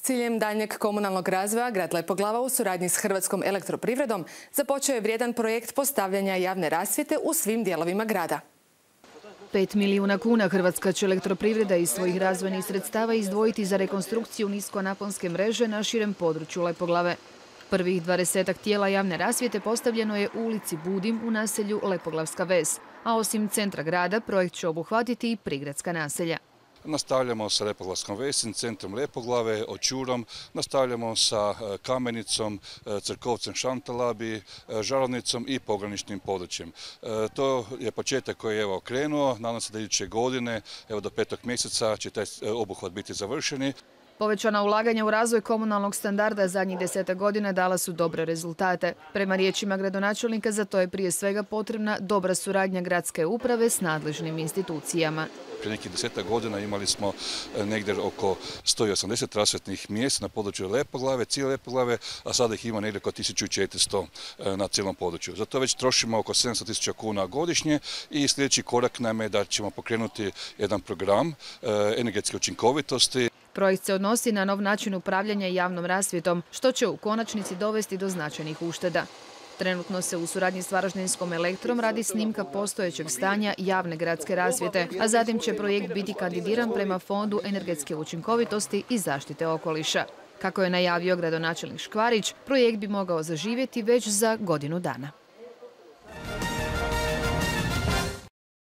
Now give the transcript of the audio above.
S ciljem daljnjeg komunalnog razvoja, grad Lepoglava u suradnji s Hrvatskom elektroprivredom započeo je vrijedan projekt postavljanja javne rasvjete u svim dijelovima grada. 5 milijuna kuna Hrvatska će elektroprivreda iz svojih razvojnih sredstava izdvojiti za rekonstrukciju niskonaponske mreže na širem području Lepoglave. Prvih 20 tijela javne rasvjete postavljeno je u ulici Budim u naselju Lepoglavska ves, a osim centra grada projekt će obuhvatiti i prigradska naselja. Nastavljamo sa Lepoglavskom vesom, centrom Lepoglave, Očurom, nastavljamo sa Kamenicom, Crkovcem Šantalabi, Žarovnicom i pograničnim područjem. To je početak koji je krenuo, nadam se da iduće godine, do 5. mjeseca će taj obuhvat biti završeni. Povećana ulaganja u razvoj komunalnog standarda zadnjih 10 godina dala su dobre rezultate. Prema riječima gradonačelnika, za to je prije svega potrebna dobra suradnja gradske uprave s nadležnim institucijama. Prije nekih 10 godina imali smo negdje oko 180 rasvjetnih mjesta na području Lepoglave, cijele Lepoglave, a sada ih ima negdje oko 1400 na cijelom području. Zato već trošimo oko 700.000 kuna godišnje i sljedeći korak nam je da ćemo pokrenuti jedan program energetske učinkovitosti. Projekt se odnosi na nov način upravljanja javnom rasvjetom, što će u konačnici dovesti do značajnih ušteda. Trenutno se u suradnji s Varaždinskom elektrom radi snimka postojećeg stanja javne gradske rasvjete, a zatim će projekt biti kandidiran prema Fondu energetske učinkovitosti i zaštite okoliša. Kako je najavio gradonačelnik Škvarić, projekt bi mogao zaživjeti već za godinu dana.